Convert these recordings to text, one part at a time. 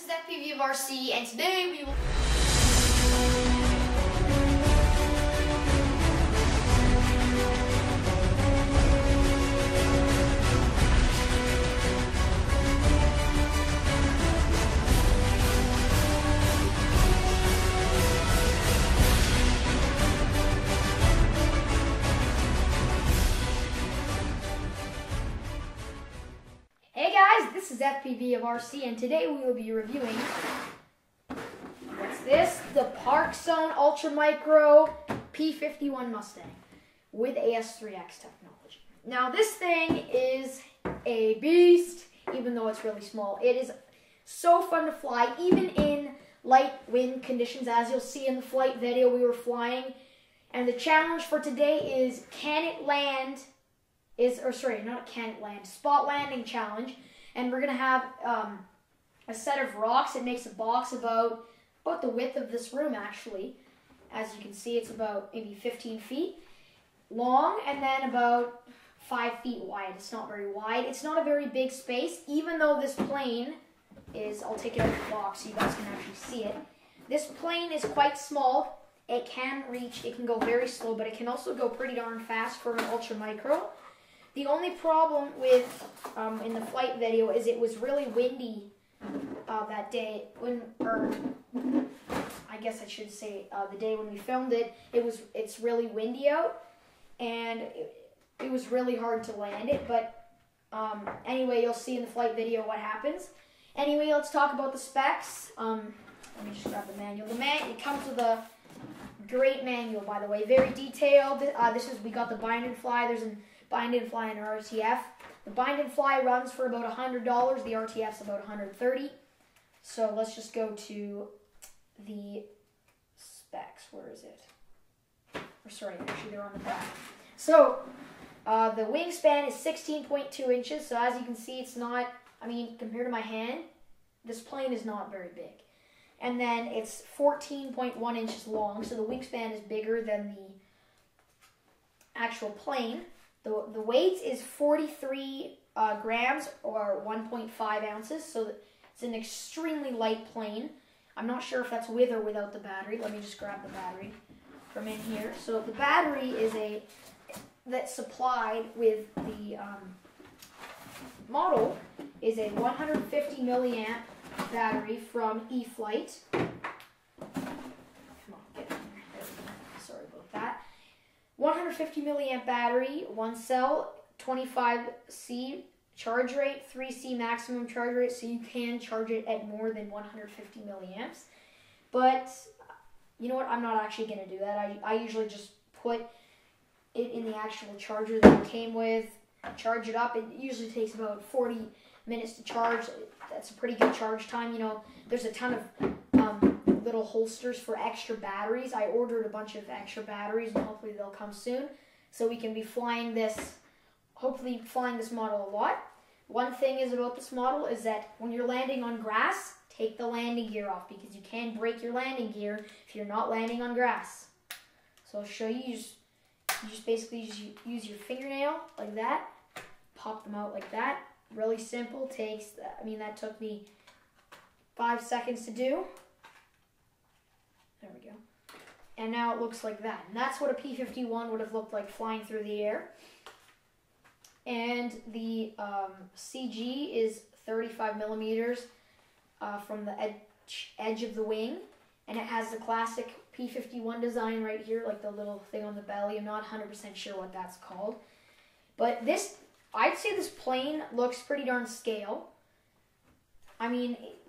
is FPV of RC, and today we will... Hey guys, this is FPV of RC, and today we will be reviewing, what's this? The Parkzone Ultra Micro P-51 Mustang with AS3X technology. Now this thing is a beast, even though it's really small. It is so fun to fly, even in light wind conditions, as you'll see in the flight video we were flying. And the challenge for today is spot landing challenge. And we're gonna have a set of rocks. It makes a box about the width of this room, actually. As you can see, it's about maybe 15 feet long and then about 5 feet wide. It's not very wide. It's not a very big space, even though this plane is, I'll take it out of the box so you guys can actually see it. This plane is quite small. It can go very slow, but it can also go pretty darn fast for an ultra micro. The only problem with, in the flight video, is it was really windy that day, I guess I should say the day when we filmed it. It's really windy out, and it was really hard to land it, but anyway, you'll see in the flight video what happens. Anyway, let's talk about the specs. Let me just grab the manual. It comes with a great manual, by the way, very detailed. We got the bind and fly. There's a bind and fly and RTF. The bind and fly runs for about $100. The RTF's about $130. So let's just go to the specs. Where is it? Or sorry, actually they're on the back. So the wingspan is 16.2 inches. So as you can see, it's not, compared to my hand, this plane is not very big. And then it's 14.1 inches long. So the wingspan is bigger than the actual plane. The weight is 43 grams or 1.5 ounces, so it's an extremely light plane. I'm not sure if that's with or without the battery. Let me just grab the battery from in here. So the battery is that's supplied with the model is a 150 milliamp battery from eFlight. Come on, get in there. Sorry about that. 150 milliamp battery, one cell, 25C charge rate, 3C maximum charge rate, so you can charge it at more than 150 milliamps. But you know what? I'm not actually going to do that. I usually just put it in the actual charger that it came with, charge it up. It usually takes about 40 minutes to charge. That's a pretty good charge time. You know, there's a ton of little holsters for extra batteries. I ordered a bunch of extra batteries, and hopefully they'll come soon, so we can be flying this, hopefully flying this model a lot. One thing is about this model is that when you're landing on grass, take the landing gear off, because you can break your landing gear if you're not landing on grass. So I'll show you. You just basically use your fingernail like that, pop them out like that. Really simple. That took me 5 seconds to do. There we go. And now it looks like that. And that's what a P-51 would have looked like flying through the air. And the CG is 35 millimeters from the edge of the wing. And it has the classic P-51 design right here, like the little thing on the belly. I'm not 100% sure what that's called. But I'd say this plane looks pretty darn scale.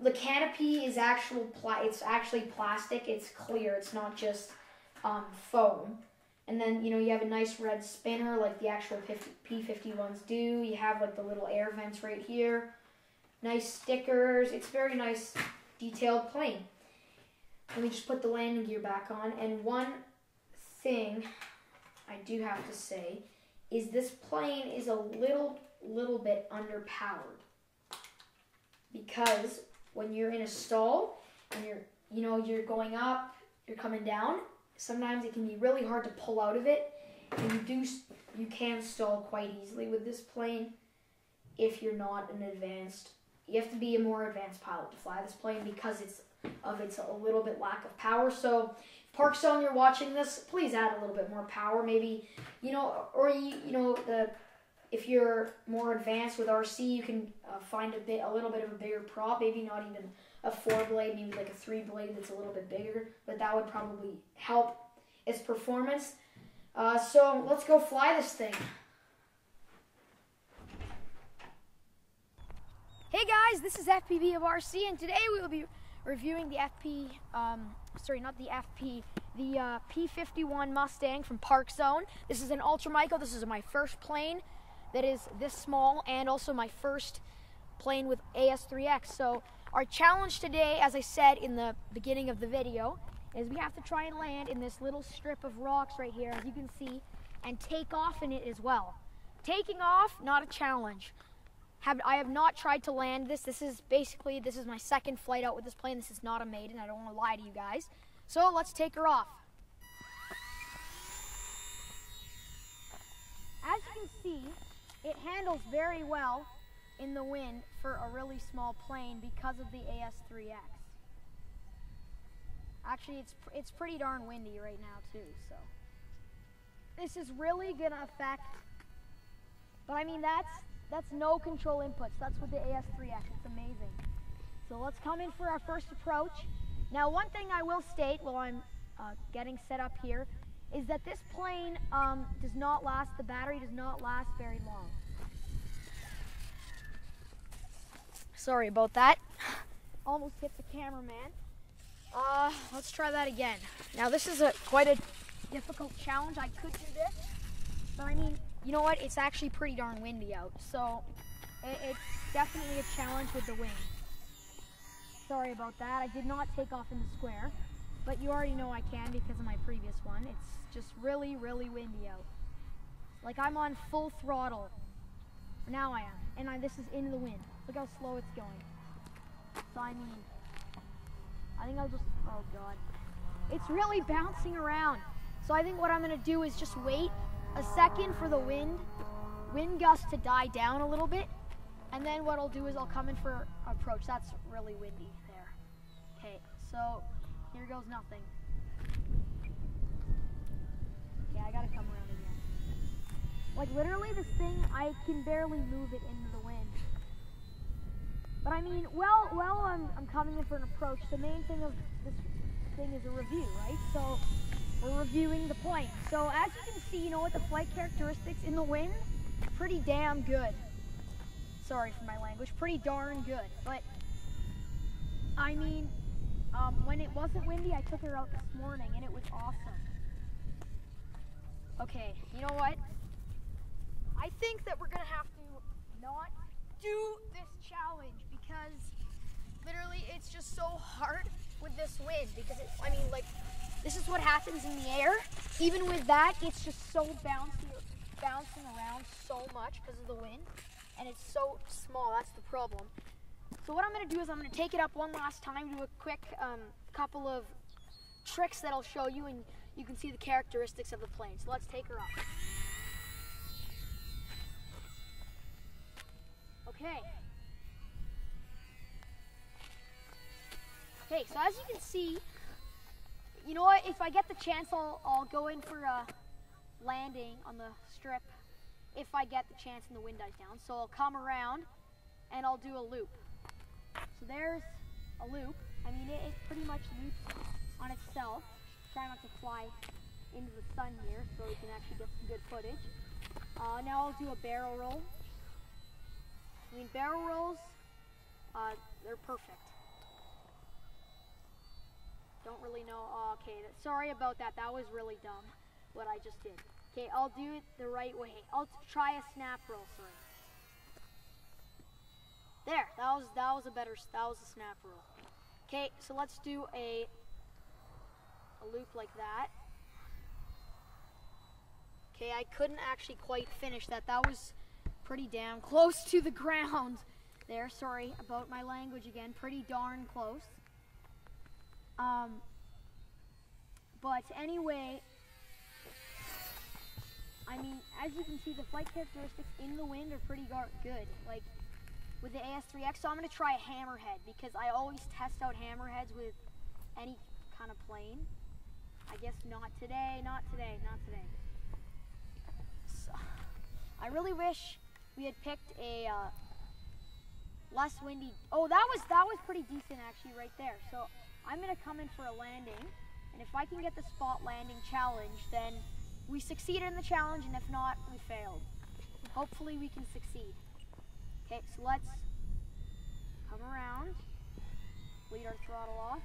The canopy is it's actually plastic. It's clear. It's not just foam. And then, you have a nice red spinner like the actual P-51s do. You have like the little air vents right here. Nice stickers. It's very nice, detailed plane. Let me just put the landing gear back on. And one thing I do have to say is this plane is a little bit underpowered, because when you're in a stall and you're going up, you're coming down, sometimes it can be really hard to pull out of it, and you can stall quite easily with this plane if you're not an advanced you have to be a more advanced pilot to fly this plane because it's a little bit lack of power. So Parkzone, you're watching this, please add a little bit more power. Maybe, or if you're more advanced with RC, you can find a little bit of a bigger prop. Maybe not even a 4-blade, maybe like a 3-blade that's a little bit bigger. But that would probably help its performance. So let's go fly this thing. Hey guys, this is FPV of RC, and today we will be reviewing the the P-51 Mustang from Parkzone. This is an ultramicro. This is my first plane that is this small, and also my first plane with AS3X. So our challenge today, as I said in the beginning of the video, is we have to try and land in this little strip of rocks right here, as you can see, and take off in it as well. Taking off, not a challenge. I have not tried to land this. This is my second flight out with this plane. This is not a maiden. I don't want to lie to you guys. So let's take her off. As you can see, it handles very well in the wind for a really small plane because of the AS3X. Actually, it's pretty darn windy right now too, so this is really gonna affect, but I mean that's no control inputs. That's with the AS3X. It's amazing. So let's come in for our first approach. Now, one thing I will state while I'm getting set up here is that this plane does not last, the battery does not last very long. Sorry about that. Almost hit the cameraman. Let's try that again. Now, this is quite a difficult challenge. I could do this, but I mean, you know what? It's actually pretty darn windy out, so it's definitely a challenge with the wind. Sorry about that. I did not take off in the square, but you already know I can because of my previous one. It's just really, really windy out. Like I'm on full throttle. Now I am, and this is in the wind. Look how slow it's going. So I mean, I think I'll just, oh God. It's really bouncing around. So I think what I'm gonna do is just wait a second for the wind gust to die down a little bit, and then what I'll do is I'll come in for approach. That's really windy there. Okay, so here goes nothing. Okay, I gotta come around again. Like literally this thing, I can barely move it into the wind. But I mean, well, I'm coming in for an approach. The main thing of this thing is a review, right? So we're reviewing the plane. So as you can see, you know what, the flight characteristics in the wind, pretty damn good. Sorry for my language, pretty darn good. But I mean, when it wasn't windy, I took her out this morning and it was awesome. Okay, you know what? I think that we're gonna have to not do this challenge because literally it's just so hard with this wind because I mean, like, this is what happens in the air. Even with that, it's just so bouncing around so much because of the wind, and it's so small. That's the problem. So what I'm going to do is I'm going to take it up one last time, do a quick couple of tricks that I'll show you, and you can see the characteristics of the plane. So let's take her up. Okay. Okay, so as you can see, you know what, if I get the chance, I'll go in for a landing on the strip if I get the chance and the wind dies down. So I'll come around and I'll do a loop. So there's a loop. I mean, it pretty much loops on itself. Try not to fly into the sun here so we can actually get some good footage. Now I'll do a barrel roll. I mean, barrel rolls, they're perfect. Don't really know. Oh, okay, sorry about that. That was really dumb, what I just did. Okay, I'll do it the right way. I'll try a snap roll, sorry. There, that was a snap roll. Okay, so let's do a loop like that. Okay, I couldn't actually quite finish that. That was pretty damn close to the ground there. Sorry about my language again. Pretty darn close. But anyway, I mean, as you can see, the flight characteristics in the wind are pretty good. Like, with the AS3X, so I'm going to try a hammerhead because I always test out hammerheads with any kind of plane. I guess not today, not today, not today. So, I really wish we had picked a less windy. Oh, that was pretty decent actually right there. So I'm going to come in for a landing, and if I can get the spot landing challenge, then we succeeded in the challenge, and if not, we failed. Hopefully we can succeed. Okay, so let's come around, lead our throttle off.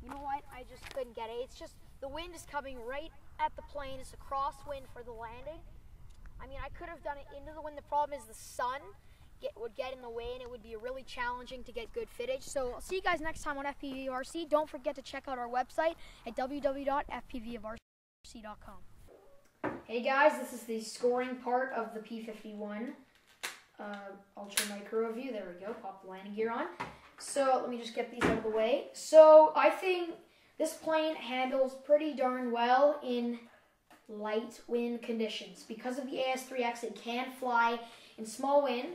You know what? I just couldn't get it. It's just the wind is coming right at the plane. It's a crosswind for the landing. I mean, I could have done it into the wind. The problem is the sun would get in the way, and it would be really challenging to get good footage. So I'll see you guys next time on FPV of RC. Don't forget to check out our website at www.fpvof.rc.com. Hey guys, this is the scoring part of the P-51 Ultra Micro review. There we go, pop the landing gear on. So let me just get these out of the way. So I think this plane handles pretty darn well in light wind conditions. Because of the AS3X, it can fly in small wind.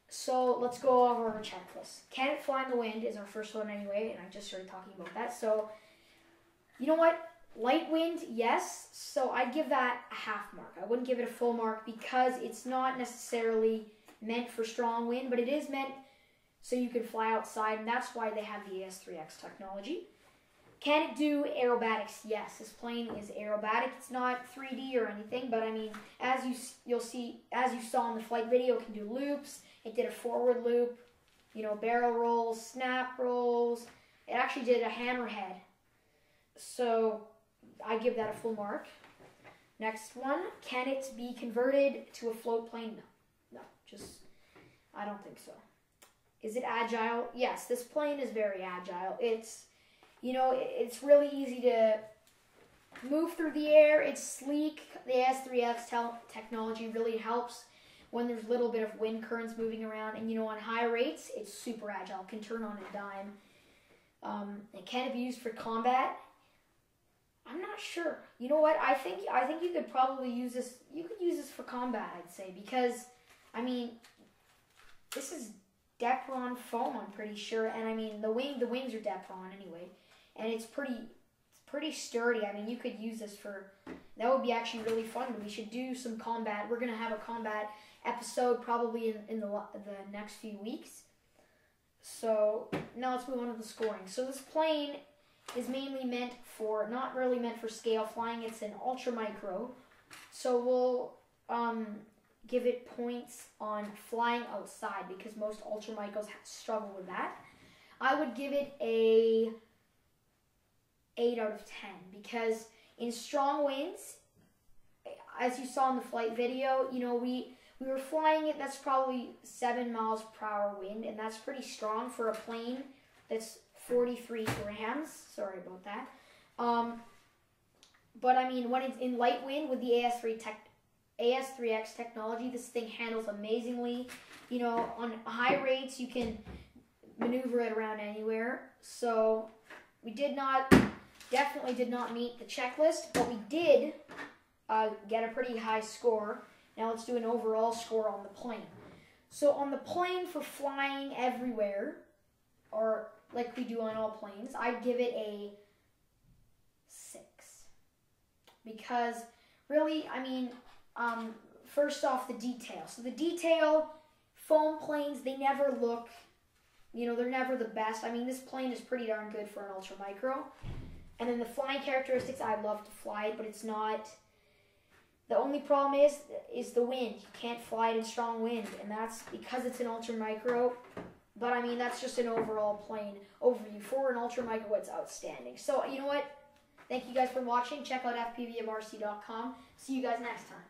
So let's go over our checklist. Can it fly in the wind is our first one anyway, and I just started talking about that. So, you know what? Light wind, yes. So I'd give that a half mark. I wouldn't give it a full mark because it's not necessarily meant for strong wind, but it is meant so you can fly outside, and that's why they have the AS3X technology. Can it do aerobatics? Yes, this plane is aerobatic. It's not 3D or anything, but I mean, as you saw in the flight video, it can do loops. It did a forward loop, you know, barrel rolls, snap rolls. It actually did a hammerhead. So I give that a full mark. Next one, can it be converted to a float plane? No, I don't think so. Is it agile? Yes, this plane is very agile. It's really easy to move through the air. It's sleek. The AS3X technology really helps when there's a little bit of wind currents moving around. And, on high rates, it's super agile. It can turn on a dime. And can it be used for combat? I'm not sure. You know what? I think you could probably use this. You could use this for combat, I'd say, because, I mean, this is Depron foam, I'm pretty sure. And, I mean, the wings are Depron anyway. And it's pretty sturdy. I mean, you could use this that would be actually really fun. We should do some combat. We're going to have a combat episode probably in the next few weeks. So now let's move on to the scoring. So this plane is mainly not really meant for scale flying. It's an ultra micro. So we'll give it points on flying outside because most ultra micros struggle with that. I would give it a 8 out of 10 because in strong winds, as you saw in the flight video, we were flying it. That's probably 7 miles per hour wind, and that's pretty strong for a plane that's 43 grams. Sorry about that. But I mean, when it's in light wind with the AS3X technology, this thing handles amazingly. On high rates, you can maneuver it around anywhere. So we definitely did not meet the checklist, but we did get a pretty high score. Now let's do an overall score on the plane. So on the plane for flying everywhere, or like we do on all planes, I'd give it a 6. Because really, I mean, first off, the detail. So the detail, foam planes, they never look, they're never the best. I mean, this plane is pretty darn good for an ultra micro. And then the flying characteristics, I'd love to fly it, but it's not. The only problem is the wind. You can't fly it in strong wind, and that's because it's an ultra micro. But I mean, that's just an overall plane overview. For an ultra micro, it's outstanding. So, you know what? Thank you guys for watching. Check out fpvofrc.com. See you guys next time.